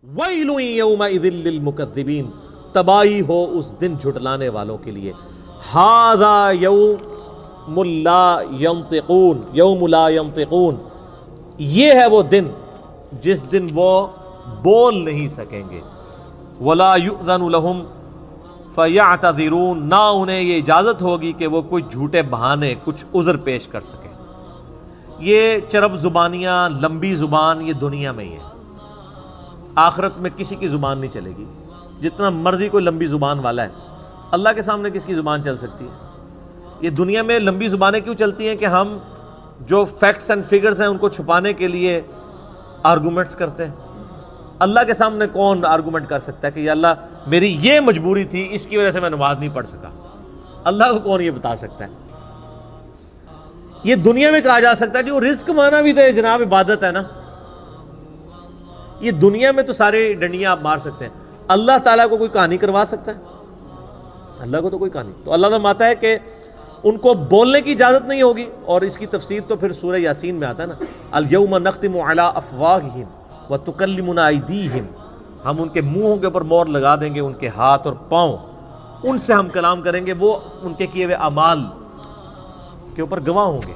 وَيْلٌ يَوْمَئِذٍ لِّلْمُكَذِّبِينَ، تباہی ہو اس دن جھٹلانے والوں کے لیے. هَذَا يَوْمُ لَا يَنطِقُونَ، یوم لا ينطقون، یہ ہے وہ دن جس دن وہ بول نہیں سکیں گے. وَلَا يُؤْذَنُ لَهُمْ فَيَعْتَذِرُونَ، نہ انہیں یہ اجازت ہوگی کہ وہ کوئی جھوٹے بہانے، کچھ عذر پیش کر سکیں. یہ چرب زبانیاں، لمبی زبان، یہ دنیا میں ہی ہے. آخرت میں کسی کی زبان نہیں چلے گی. جتنا مرضی کوئی لمبی زبان والا ہے، اللہ کے سامنے کس کی زبان چل سکتی ہے؟ یہ دنیا میں لمبی زبانیں کیوں چلتی ہیں کہ ہم جو فیکٹس اینڈ فگرز ہیں ان کو چھپانے کے لیے آرگومنٹس کرتے ہیں. اللہ کے سامنے کون آرگومنٹ کر سکتا ہے کہ یا اللہ میری یہ مجبوری تھی، اس کی وجہ سے میں نماز نہیں پڑھ سکا؟ اللہ کو کون یہ بتا سکتا ہے؟ یہ دنیا میں کہا جا سکتا ہے جو رزق مانا بھی دے جناب عبادت ہے نا. یہ دنیا میں تو سارے ڈنڈیاں آپ مار سکتے ہیں، اللہ تعالیٰ کو کوئی کہانی کروا سکتا ہے؟ اللہ کو تو کوئی کہانی. تو اللہ فرماتا ہے کہ ان کو بولنے کی اجازت نہیں ہوگی. اور اس کی تفسیر تو پھر سورہ یاسین میں آتا ہے نا، الیوم نختم علی افواہہم وتکلمنا ایدیہم، ہم ان کے منہوں کے اوپر مہر لگا دیں گے، ان کے ہاتھ اور پاؤں، ان سے ہم کلام کریں گے، وہ ان کے کیے ہوئے اعمال کے اوپر گواہ ہوں گے.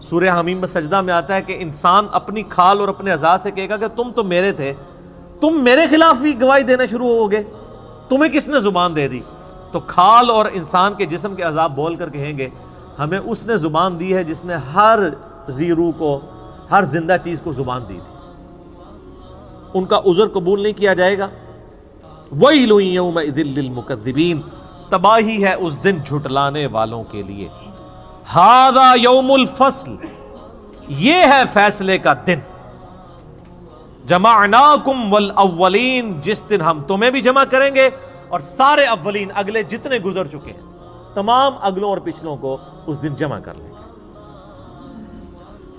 سورہ حمیم میں سجدہ میں آتا ہے کہ انسان اپنی کھال اور اپنے اعضاء سے کہے گا کہ تم تو میرے تھے، تم میرے خلاف بھی گواہی دینا شروع ہو گے، تمہیں کس نے زبان دے دی؟ تو کھال اور انسان کے جسم کے اعضاء بول کر کہیں گے ہمیں اس نے زبان دی ہے جس نے ہر ذی روح کو، ہر زندہ چیز کو زبان دی تھی. ان کا عذر قبول نہیں کیا جائے گا. وَيْلٌ يَوْمَئِذٍ لِّلْمُكَذِّبِينَ، تباہی ہے اس دن جھٹلانے والوں کے لیے. ہذا یوم الفصل، یہ ہے فیصلے کا دن. جمعناکم والاولین، جس دن ہم تمہیں بھی جمع کریں گے اور سارے اولین، اگلے جتنے گزر چکے ہیں تمام اگلوں اور پچھلوں کو اس دن جمع کر لیں گے.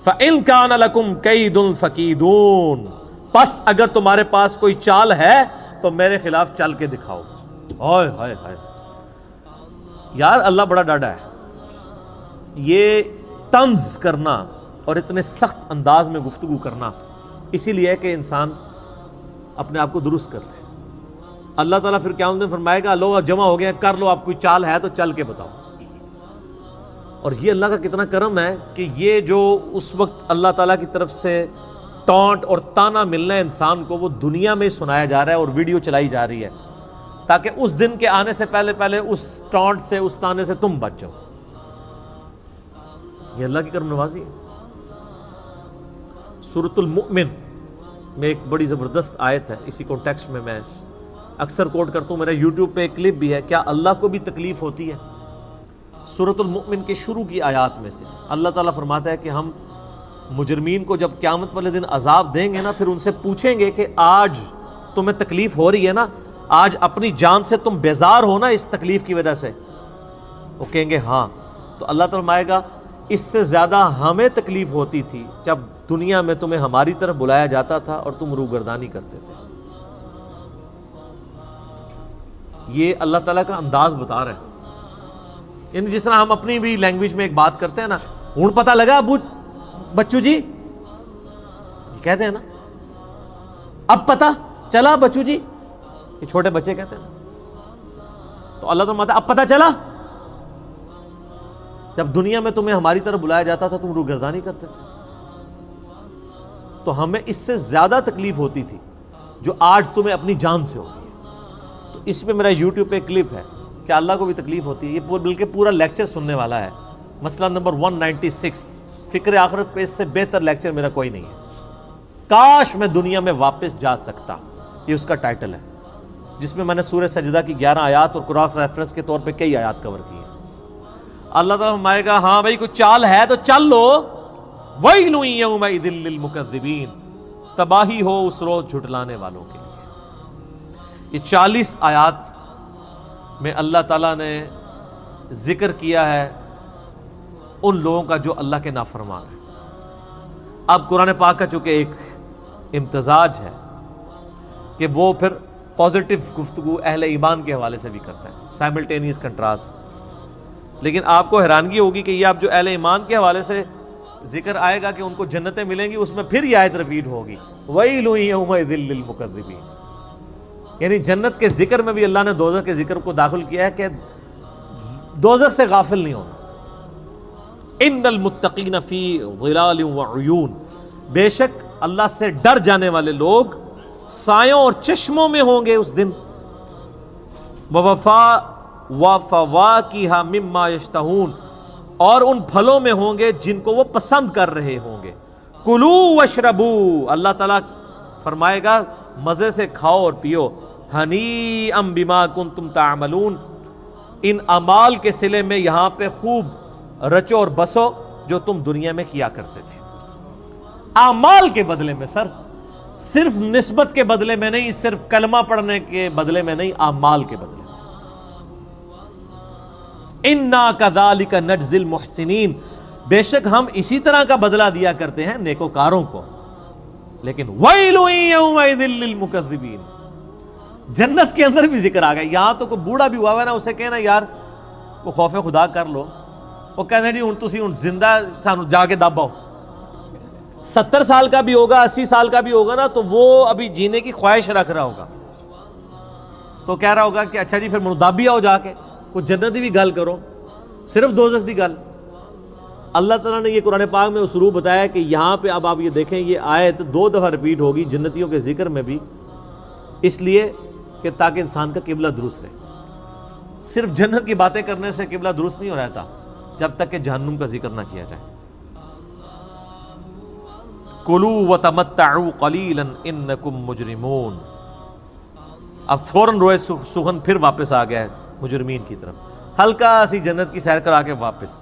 فَإِن كَانَ لَكُمْ كَيْدٌ فَكِيدُونَ، پس اگر تمہارے پاس کوئی چال ہے تو میرے خلاف چل کے دکھاؤ. ہائے ہائے ہائے یار، اللہ بڑا ڈاڈا ہے. یہ طنز کرنا اور اتنے سخت انداز میں گفتگو کرنا اسی لیے ہے کہ انسان اپنے آپ کو درست کر لے. اللہ تعالیٰ پھر قیامت میں فرمائے گا لو جمع ہو گئے، کر لو، آپ کوئی چال ہے تو چل کے بتاؤ. اور یہ اللہ کا کتنا کرم ہے کہ یہ جو اس وقت اللہ تعالیٰ کی طرف سے ٹانٹ اور تانا ملنا ہے انسان کو، وہ دنیا میں سنایا جا رہا ہے اور ویڈیو چلائی جا رہی ہے تاکہ اس دن کے آنے سے پہلے پہلے اس ٹانٹ سے، اس تانے سے تم بچ جاؤ. یہ اللہ کی کرم نوازی ہے. سورۃ المؤمن میں ایک بڑی زبردست آیت ہے، اسی کانٹیکسٹ میں میں اکثر کوٹ کرتا ہوں، میرا یوٹیوب پہ ایک کلپ بھی ہے، کیا اللہ کو بھی تکلیف ہوتی ہے؟ سورۃ المؤمن کے شروع کی آیات میں سے اللہ تعالیٰ فرماتا ہے کہ ہم مجرمین کو جب قیامت والے دن عذاب دیں گے نا، پھر ان سے پوچھیں گے کہ آج تمہیں تکلیف ہو رہی ہے نا، آج اپنی جان سے تم بیزار ہو نا اس تکلیف کی وجہ سے؟ وہ کہیں گے ہاں. تو اللہ تعالیٰ فرمائے گا اس سے زیادہ ہمیں تکلیف ہوتی تھی جب دنیا میں تمہیں ہماری طرف بلایا جاتا تھا اور تم روگردانی کرتے تھے. یہ اللہ تعالیٰ کا انداز بتا رہے ہیں. یعنی جس طرح ہم اپنی بھی لینگویج میں ایک بات کرتے ہیں نا، ہوں پتہ لگا ابو بچو جی، یہ کہتے ہیں نا، اب پتہ چلا بچو جی، یہ چھوٹے بچے کہتے ہیں نا. تو اللہ تعالیٰ اب پتہ چلا، جب دنیا میں تمہیں ہماری طرف بلایا جاتا تھا تم روگردانی کرتے تھے. تو ہمیں اس سے زیادہ تکلیف ہوتی تھی جو آج تمہیں اپنی جان سے ہوگی. تو اس پہ میرا یوٹیوب پہ کلپ ہے کہ اللہ کو بھی تکلیف ہوتی ہے. یہ بلکہ پورا لیکچر سننے والا ہے، مسئلہ نمبر 196. فکر آخرت پہ اس سے بہتر لیکچر میرا کوئی نہیں ہے. کاش میں دنیا میں واپس جا سکتا، یہ اس کا ٹائٹل ہے، جس میں میں نے سورہ سجدہ کی 11 آیات اور قرآن ریفرنس کے طور پہ کئی آیات کور کی ہیں. اللہ تعالیٰ فرمائے گا ہاں بھائی کوئی چال ہے تو چل لو. وَيْلٌ يَوْمَئِذٍ لِّلْمُكَذِّبِينَ، تباہی ہو اس روز جھٹلانے والوں کے لیے. یہ 40 آیات میں اللہ تعالیٰ نے ذکر کیا ہے ان لوگوں کا جو اللہ کے نافرمان ہیں. اب قرآن پاک کا چونکہ ایک امتزاج ہے کہ وہ پھر پازیٹیو گفتگو اہل ایمان کے حوالے سے بھی کرتا ہے، سائملٹینیس کنٹراسٹ. لیکن آپ کو حیرانگی ہوگی کہ یہ آپ جو اہل ایمان کے حوالے سے ذکر آئے گا کہ ان کو جنتیں ملیں گی، اس میں پھر یہ آیت ریپیٹ ہوگی وَيْلٌ يَوْمَئِذٍ لِّلْمُكَذِّبِينَ، یعنی جنت کے ذکر میں بھی اللہ نے دوزخ کے ذکر کو داخل کیا ہے کہ دوزخ سے غافل نہیں ہونا. ان المتقین فی ظلال وعیون، بے شک اللہ سے ڈر جانے والے لوگ سایوں اور چشموں میں ہوں گے اس دن. وفواکہ مما یشتہون، اور ان پھلوں میں ہوں گے جن کو وہ پسند کر رہے ہوں گے. کلو واشربو، اللہ تعالیٰ فرمائے گا مزے سے کھاؤ اور پیو. ہنیئا بما کنتم تعملون، ان اعمال کے صلے میں یہاں پہ خوب رچو اور بسو جو تم دنیا میں کیا کرتے تھے. اعمال کے بدلے میں سر، صرف نسبت کے بدلے میں نہیں، صرف کلمہ پڑھنے کے بدلے میں نہیں، اعمال کے بدلے میں. اِنَّا كَذَلِكَ نَجْزِي الْمُحْسِنِينَ، بے شک ہم اسی طرح کا بدلہ دیا کرتے ہیں نیکوکاروں کو. لیکن وَيْلٌ يَوْمَئِذٍ لِّلْمُكَذِّبِينَ، جنت کے اندر بھی ذکر آ گیا. یہاں تو کوئی بوڑھا بھی ہوا ہے نا، اسے کہنا یار کو خوف خدا کر لو، وہ کہتے ہیں جی تسی زندہ سانو جا کے دباؤ. 70 سال کا بھی ہوگا، 80 سال کا بھی ہوگا نا، تو وہ ابھی جینے کی خواہش رکھ رہا ہوگا، تو کہہ رہا ہوگا کہ اچھا جی پھر منو دابی آؤ جا کے، کوئی جنتی بھی گل کرو، صرف دوزخ دی گل. اللہ تعالیٰ نے یہ قرآن پاک میں اسلوب بتایا کہ یہاں پہ اب آپ یہ دیکھیں، یہ آیت 2 دفعہ ریپیٹ ہوگی جنتیوں کے ذکر میں بھی، اس لیے کہ تاکہ انسان کا قبلہ درست رہے. صرف جنت کی باتیں کرنے سے قبلہ درست نہیں ہو رہتا جب تک کہ جہنم کا ذکر نہ کیا جائے. کلوا وتمتعوا قلیلا انکم مجرمون. اب فوراً روئے سخن پھر واپس آ گیا ہے مجرمین کی طرف، ہلکا سی جنت کی سیر کرا کے واپس.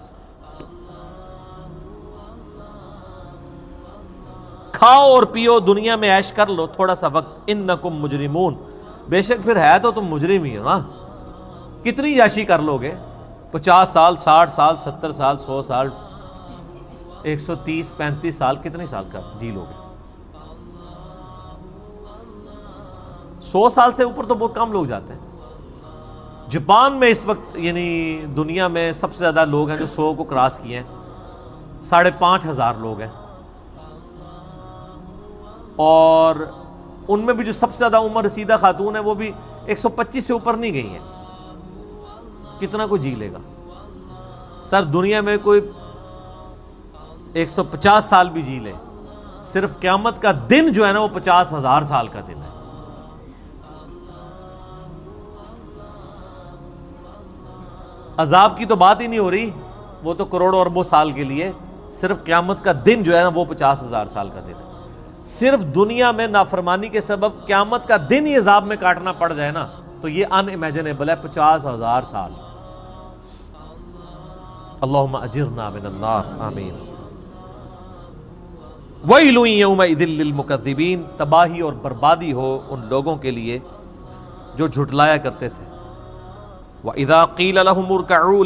کھاؤ اور پیو، دنیا میں عیش کر لو تھوڑا سا وقت. انکم مجرمون، بے شک پھر ہے تو تم مجرم ہی ہو نا. کتنی عیاشی کر لو گے؟ 50 سال، 60 سال، 70 سال، 100 سال، 130 35 سال، کتنے سال کا جی لو گے؟ 100 سال سے اوپر تو بہت کم لوگ جاتے ہیں. جاپان میں اس وقت یعنی دنیا میں سب سے زیادہ لوگ ہیں جو 100 کو کراس کیے ہیں، 5,500 لوگ ہیں. اور ان میں بھی جو سب سے زیادہ عمر رسیدہ خاتون ہے وہ بھی 125 سے اوپر نہیں گئی ہیں. کتنا کوئی جی لے گا؟ سر دنیا میں کوئی 150 سال بھی جی لے، صرف قیامت کا دن جو ہے نا وہ 50,000 سال کا دن ہے. عذاب کی تو بات ہی نہیں ہو رہی، وہ تو کروڑوں اربوں سال کے لیے. صرف قیامت کا دن جو ہے نا وہ 50,000 سال کا دن ہے. صرف دنیا میں نافرمانی کے سبب قیامت کا دن ہی عذاب میں کاٹنا پڑ جائے نا تو یہ ان امیجنیبل ہے. 50,000 سال. اللہم اجرنا من النار، آمین. ویل یومئذ للمکذبین، تباہی اور بربادی ہو ان لوگوں کے لیے جو جھٹلایا کرتے تھے. وَإِذَا قِيلَ لَهُمُ ارْكَعُوا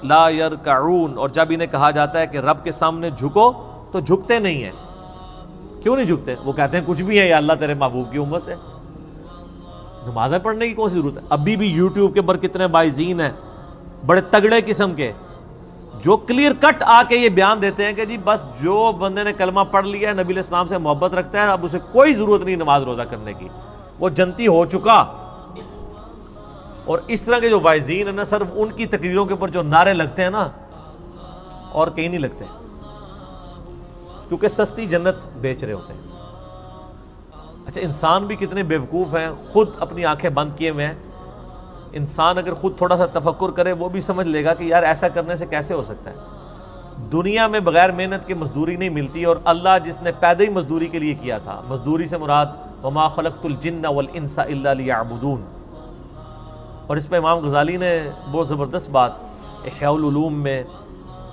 لَا يَرْكَعُونَ، اور جب انہیں کہا جاتا ہے کہ رب کے سامنے جھکو تو جھکتے نہیں ہیں. کیوں نہیں جھکتے؟ وہ کہتے ہیں کچھ بھی ہے یا اللہ تیرے محبوب کی امت سے، نمازیں پڑھنے کی کون سی ضرورت ہے؟ ابھی بھی یوٹیوب کے اوپر کتنے باعثین ہیں بڑے تگڑے قسم کے جو کلیئر کٹ آ کے یہ بیان دیتے ہیں کہ جی بس جو بندے نے کلمہ پڑھ لیا ہے، نبی علیہ السلام سے محبت رکھتا ہے، اب اسے کوئی ضرورت نہیں نماز روزہ کرنے کی، وہ جنتی ہو چکا. اور اس طرح کے جو واعظین ہیں نا، صرف ان کی تقریروں کے اوپر جو نعرے لگتے ہیں نا اور کہیں نہیں لگتے، کیونکہ سستی جنت بیچ رہے ہوتے ہیں. اچھا انسان بھی کتنے بیوقوف ہیں، خود اپنی آنکھیں بند کیے ہوئے ہیں. انسان اگر خود تھوڑا سا تفکر کرے وہ بھی سمجھ لے گا کہ یار ایسا کرنے سے کیسے ہو سکتا ہے. دنیا میں بغیر محنت کے مزدوری نہیں ملتی، اور اللہ جس نے پیدا ہی مزدوری کے لیے کیا تھا، مزدوری سے مراد وما خلقت الجن والانس الا لیعبدون. اور اس پہ امام غزالی نے بہت زبردست بات احیاء العلوم میں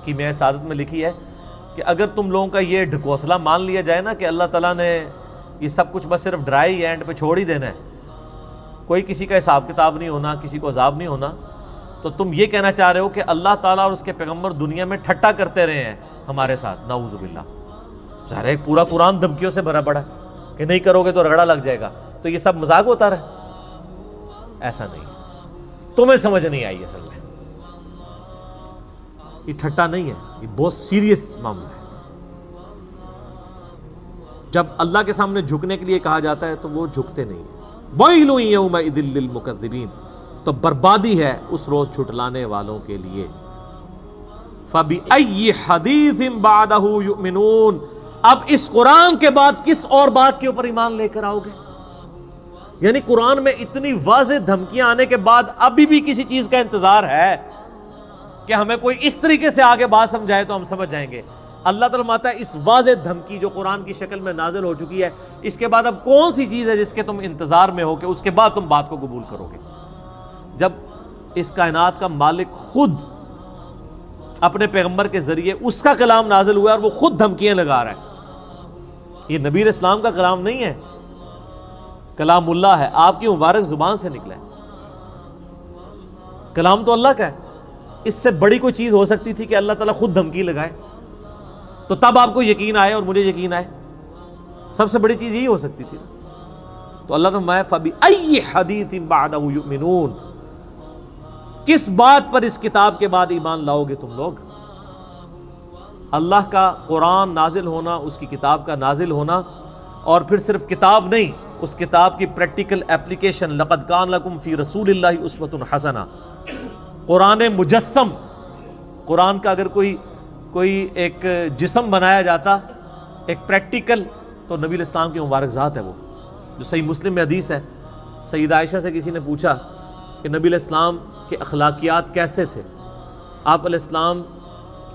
کی میں سعادت میں لکھی ہے کہ اگر تم لوگوں کا یہ ڈھکوسلا مان لیا جائے نا کہ اللہ تعالیٰ نے یہ سب کچھ بس صرف ڈرائی اینڈ پہ چھوڑ ہی دینا ہے، کوئی کسی کا حساب کتاب نہیں ہونا، کسی کو عذاب نہیں ہونا، تو تم یہ کہنا چاہ رہے ہو کہ اللہ تعالیٰ اور اس کے پیغمبر دنیا میں ٹھٹا کرتے رہے ہیں ہمارے ساتھ. نعوذ باللہ. ظاہر ہے پورا قرآن دھمکیوں سے بھرا پڑا ہے کہ نہیں کرو گے تو رگڑا لگ جائے گا، تو یہ سب مذاق ہوتا رہے؟ ایسا نہیں، تمہیں سمجھ نہیں آئی. اصل میں یہ ٹھٹا نہیں ہے، یہ بہت سیریس معاملہ ہے. جب اللہ کے سامنے جھکنے کے لیے کہا جاتا ہے تو وہ جھکتے نہیں ہیں۔ وَيْلٌ يَوْمَئِذٍ لِّلْمُكَذِّبِينَ، تو بربادی ہے اس روز جھٹلانے والوں کے لیے۔ فَبِأَيِّ حَدِيثٍ بَعْدَهُ يُؤْمِنُونَ، اب اس قرآن کے بعد کس اور بات کے اوپر ایمان لے کر آؤ گے؟ یعنی قرآن میں اتنی واضح دھمکیاں آنے کے بعد ابھی بھی کسی چیز کا انتظار ہے کہ ہمیں کوئی اس طریقے سے آگے بات سمجھائے تو ہم سمجھ جائیں گے۔ اللہ تعالیٰ فرماتا ہے اس واضح دھمکی جو قرآن کی شکل میں نازل ہو چکی ہے، اس کے بعد اب کون سی چیز ہے جس کے تم انتظار میں ہو کہ اس کے بعد تم بات کو قبول کرو گے؟ جب اس کائنات کا مالک خود اپنے پیغمبر کے ذریعے اس کا کلام نازل ہوا ہے اور وہ خود دھمکیاں لگا رہا ہے۔ یہ نبی علیہ السلام کا کلام نہیں ہے، کلام اللہ ہے، آپ کی مبارک زبان سے نکلا ہے۔ کلام تو اللہ کا ہے، اس سے بڑی کوئی چیز ہو سکتی تھی کہ اللہ تعالیٰ خود دھمکی لگائے تو تب آپ کو یقین آئے اور مجھے یقین آئے؟ سب سے بڑی چیز یہی ہو سکتی تھی۔ تو اللہ تعالیٰ فَبِأَيِّ حَدِيثٍ بَعْدَهُ يُؤْمِنُونَ، کس بات پر اس کتاب کے بعد ایمان لاؤ گے تم لوگ؟ اللہ کا قرآن نازل ہونا، اس کی کتاب کا نازل ہونا، اور پھر صرف کتاب نہیں، اس کتاب کی پریکٹیکل اپلیکیشن۔ لَقَدْ كَانَ لَكُمْ فِي رَسُولِ اللَّهِ أُسْوَةٌ حَسَنَةٌ، قرآن مجسم، قرآن کا اگر کوئی ایک جسم بنایا جاتا، ایک پریکٹیکل، تو نبی علیہ السلام کی مبارک ذات ہے وہ، جو صحیح مسلم میں حدیث ہے۔ سیدہ عائشہ سے کسی نے پوچھا کہ نبی علیہ السلام کے اخلاقیات کیسے تھے، آپ علیہ السلام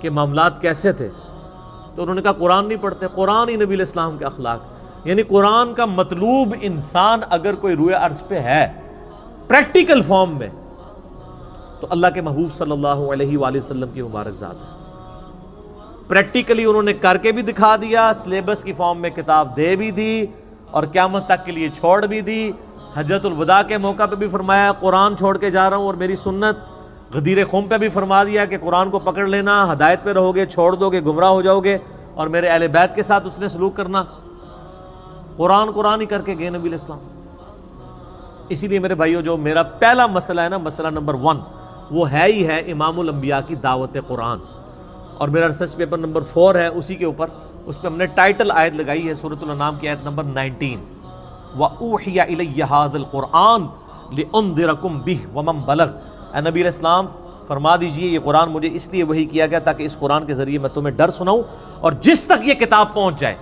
کے معاملات کیسے تھے؟ تو انہوں نے کہا قرآن نہیں پڑھتے، قرآن ہی نبی علیہ السلام کے اخلاق۔ یعنی قرآن کا مطلوب انسان اگر کوئی روئے عرض پہ ہے پریکٹیکل فارم میں، تو اللہ کے محبوب صلی اللہ علیہ وآلہ وسلم کی مبارک ذات ہے۔ پریکٹیکلی انہوں نے کر کے بھی دکھا دیا، سلیبس کی فارم میں کتاب دے بھی دی، اور قیامت تک کے لیے چھوڑ بھی دی۔ حجۃ الوداع کے موقع پہ بھی فرمایا قرآن چھوڑ کے جا رہا ہوں اور میری سنت۔ غدیر خم پہ بھی فرما دیا کہ قرآن کو پکڑ لینا، ہدایت پہ رہو گے، چھوڑ دو گے گمراہ ہو جاؤ گے، اور میرے اہل بیت کے ساتھ اس نے سلوک کرنا۔ قرآن ہی کر کے گئے نبی علیہ السلام۔ اسی لیے میرے بھائیو، جو میرا پہلا مسئلہ ہے نا، مسئلہ نمبر 1، وہ ہے ہی ہے امام الانبیاء کی دعوت قرآن، اور میرا ریسرچ پیپر نمبر 4 ہے اسی کے اوپر۔ اس پہ ہم نے ٹائٹل آیت لگائی ہے سورۃ الانعام کی آیت نمبر 19، وَأُوحِيَ إِلَيَّ هَذَا الْقُرْآنُ لِأُنذِرَكُمْ بِهِ وَمَنْ بَلَغَ۔ اے نبی علیہ السلام فرما دیجئے یہ قرآن مجھے اس لیے وحی کیا گیا تاکہ اس قرآن کے ذریعے میں تمہیں ڈر سناؤں، اور جس تک یہ کتاب پہنچ جائے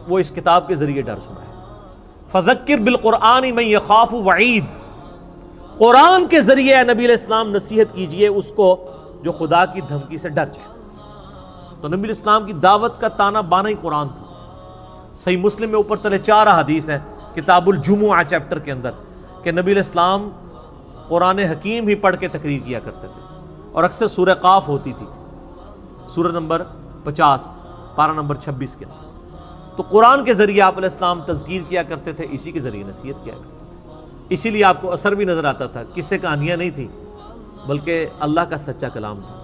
وہ اس کتاب کے ذریعے ڈر سنائے۔ فَذَكِّرْ بِالْقُرْآنِ مَنْ يَخَافُ وَعِيدٍ، قرآن کے ذریعے اے نبی علیہ السلام نصیحت کیجئے اس کو جو خدا کی دھمکی سے ڈر جائے۔ تو نبی علیہ السلام کی دعوت کا تانا بانا ہی قرآن تھا۔ صحیح مسلم میں اوپر تلے 4 حدیث ہیں کتاب الجمعہ چیپٹر کے اندر، کہ نبی علیہ السلام قرآن حکیم ہی پڑھ کے تقریر کیا کرتے تھے، اور اکثر سورہ قاف ہوتی تھی، سورہ نمبر 50 پارہ نمبر 26 کے اندر۔ تو قرآن کے ذریعے آپ علیہ السلام تذکیر کیا کرتے تھے، اسی کے ذریعے نصیحت کیا کرتے تھے۔ اسی لیے آپ کو اثر بھی نظر آتا تھا، قصے کہانیاں نہیں تھی، بلکہ اللہ کا سچا کلام تھا۔